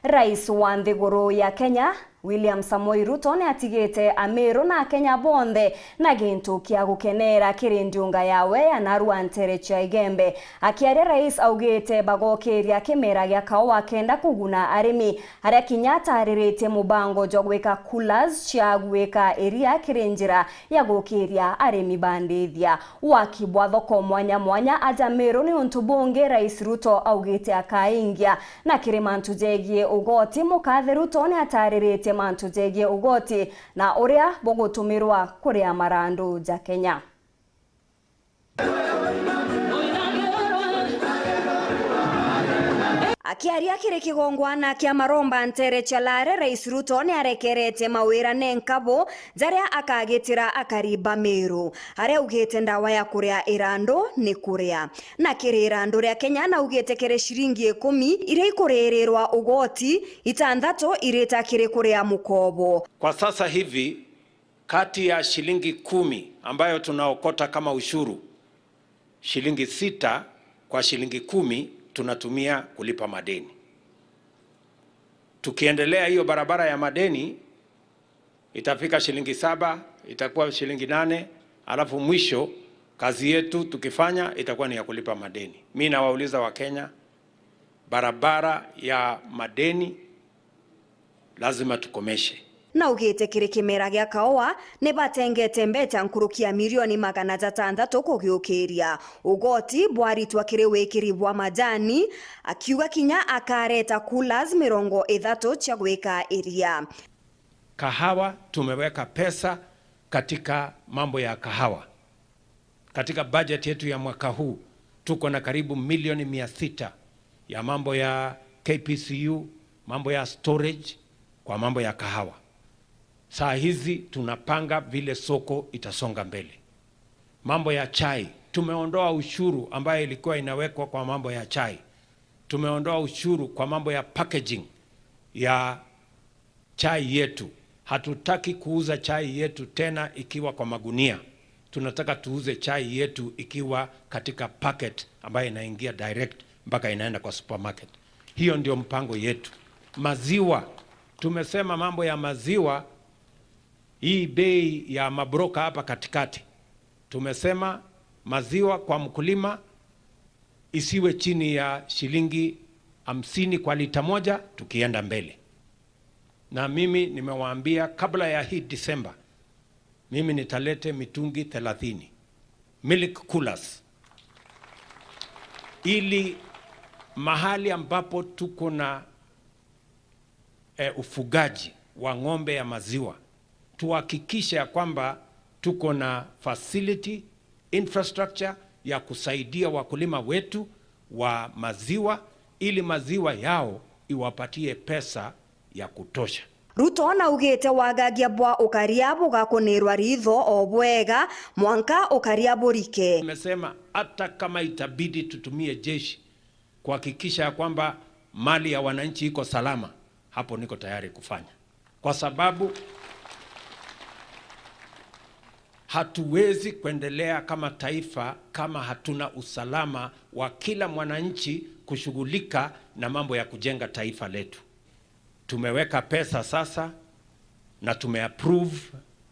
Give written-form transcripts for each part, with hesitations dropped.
Rais wa NTHIGURUNE ya Kenya William Samoei Ruto ni atigite AMERU na Kenya bonthe na gintu kia gukenera kirindiunga yawe anarua nterecha IGEMBE. Akiaria rais augite bagokiria kimera gia KAUWA kenda kuguna arimi haria kinya ataririitie mubango jo gwika coolers cia gwika area kirinjira ya gukiria arimi bandithia. WAAKI bwa thoko mwanya mwanya aja AMERU ni untu bunge rais Ruto augite akaingia na kirimantu jegie ugoti mukathe Ruto ni ataririitie mantu jegie ugoti na uria bugutumirwa kuria marandu ja Kenya. Akiaria kiri kigongwana kia maromba ntere chalare rais Ruto ni arekerete mawirane nkabo jaria akagitira akariba Meru haria ugite ndawa ya kuria irando ni kuria na kiri irando ria Kenya na ugite kere shiringi 10 iria ikurerirwa ugoti itandatu ireta kiri kuria mukobo. Kwa sasa hivi kati ya shilingi 10 ambayo tunaokota kama ushuru, shilingi 6 kwa shilingi 10 tunatumia kulipa madeni. Tukiendelea hiyo barabara ya madeni itafika shilingi 7, itakuwa shilingi 8, alafu mwisho kazi yetu tukifanya itakuwa ni ya kulipa madeni. Mimi nawauliza wa Kenya, barabara ya madeni lazima tukomeshe. Na ugite kiri kimera gia KAUWA ni batengete mbeta nkurukia milioni 600 kugiukiria ugoti bwaritwa kiri wikiri bwa majani akiuga kinya akareta coolers 30 cia gwika area. Kahawa tumeweka pesa katika mambo ya kahawa. Katika budget yetu ya mwaka huu tuko na karibu milioni 600 ya mambo ya KPCU, mambo ya storage kwa mambo ya kahawa. Saa hizi tunapanga vile soko itasonga mbele. Mambo ya chai, tumeondoa ushuru ambayo ilikuwa inawekwa kwa mambo ya chai. Tumeondoa ushuru kwa mambo ya packaging ya chai yetu. Hatutaki kuuza chai yetu tena ikiwa kwa magunia. Tunataka tuuze chai yetu ikiwa katika packet ambayo inaingia direct mpaka inaenda kwa supermarket. Hiyo ndio mpango yetu. Maziwa, tumesema mambo ya maziwa, hii bei ya mabroka hapa katikati, tumesema maziwa kwa mkulima isiwe chini ya shilingi 50 kwa lita moja tukienda mbele. Na mimi nimewaambia kabla ya hii Disemba mimi nitalete mitungi 30 milk coolers, ili mahali ambapo tuko na ufugaji wa ng'ombe ya maziwa tuhakikisha kwamba tuko na facility infrastructure ya kusaidia wakulima wetu wa maziwa ili maziwa yao iwapatie pesa ya kutosha. Ruto na ugite wagagia bwa ukaria bugakunirwa ritho obwega mwanka ukaria burike. Nimesema hata kama itabidi tutumie jeshi kuhakikisha kwamba mali ya wananchi iko salama, hapo niko tayari kufanya, kwa sababu hatuwezi kuendelea kama taifa kama hatuna usalama wa kila mwananchi kushughulika na mambo ya kujenga taifa letu. Tumeweka pesa sasa na tumeapprove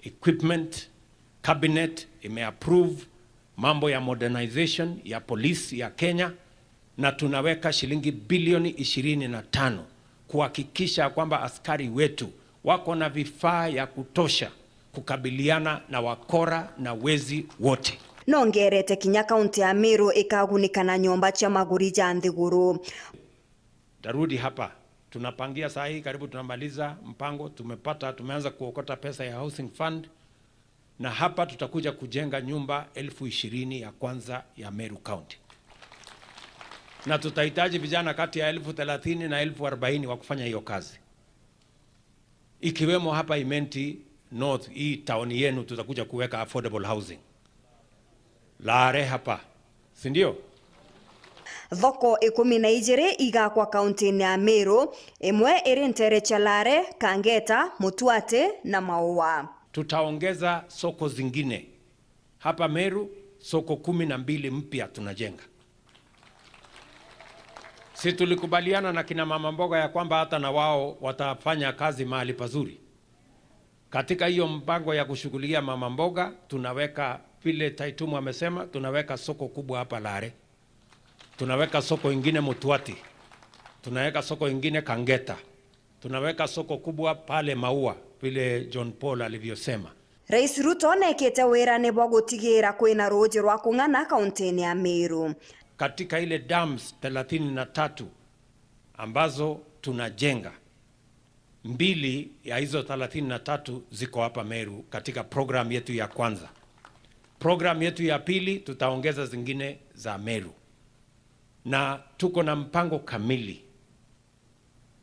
equipment, cabinet imeapprove mambo ya modernization ya polisi ya Kenya, na tunaweka shilingi bilioni 25 kuhakikisha kwamba askari wetu wako na vifaa ya kutosha kukabiliana na wakora na wezi wote. Nongerete kinya kaunti ya AMERU ikagunika na nyomba cha maguri ja NTHIGURUNE. Darudi hapa, tunapangia saa hii karibu tunamaliza mpango, tumeanza kuokota pesa ya housing fund, na hapa tutakuja kujenga nyumba 20,000 ya kwanza ya Meru County. Na tutahitaji vijana kati ya 30,000 na 40,000 wa kufanya hiyo kazi. Ikiwemo hapa Imenti North, hii town yenu tutakuja kuweka affordable housing. Lare hapa, si ndio? Thoko 12 igakwa kaunti ya AMERU, imwe iri nterecha Lare, Kangeta, Mutuate na Maua. Tutaongeza soko zingine. Hapa Meru, soko 12 mpya tunajenga. Si tulikubaliana na kina mama mboga ya kwamba hata na wao watafanya kazi mahali pazuri. Katika hiyo mpango ya kushughulikia mama mboga tunaweka vile Taitumu amesema, tunaweka soko kubwa hapa Lare. Tunaweka soko ingine Mutuati. Tunaweka soko ingine Kangeta. Tunaweka soko kubwa pale Maua vile John Paul alivyosema. Rais Ruto nekete WIIRANE bwa gutigira kwina roji rwa kung'ana kaunti ya AMERU. Katika ile dams 33 ambazo tunajenga, 2 ya hizo 33 ziko hapa Meru katika program yetu ya kwanza. Program yetu ya pili tutaongeza zingine za Meru. Na tuko na mpango kamili.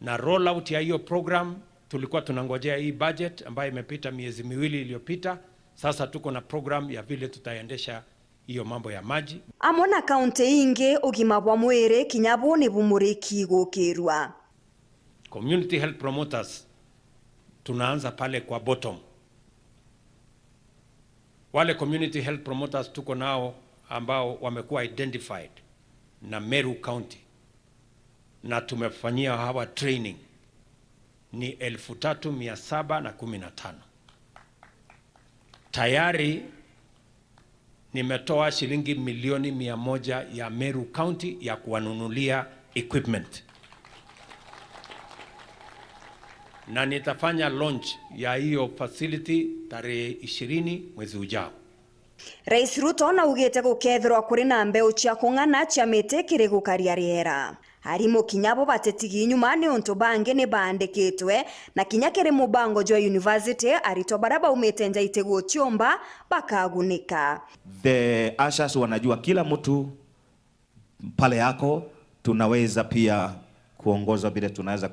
Na rollout ya hiyo program tulikuwa tunangojea hii budget ambayo imepita miezi 2 iliyopita. Sasa tuko na program ya vile tutaendesha hiyo mambo ya maji. Amona kaunti inge ugima bwa mwere kinyabo ni bumuriki gukirwa. Community health promoters tunaanza pale kwa bottom. Wale community health promoters tuko nao ambao wamekuwa identified na Meru County na tumefanyia hawa training ni 3715. Tayari nimetoa shilingi milioni 100 ya Meru County ya kuwanunulia equipment. Na nitafanya launch ya hiyo facility tarehe 20 mwezi ujao. Rais Ruto na ugete gukethirwa kuri na mbeu cia kung'ana cia mite kiri gukaria riera. Harimo kinyabo batetigi nyuma ni onto bange ne bandikitwe na kinya kiri mubango jwa university arito baraba umete njaite gochiomba bakagunika. The ushers wanajua kila mtu pale yako, tunaweza pia kuongoza bila tunaweza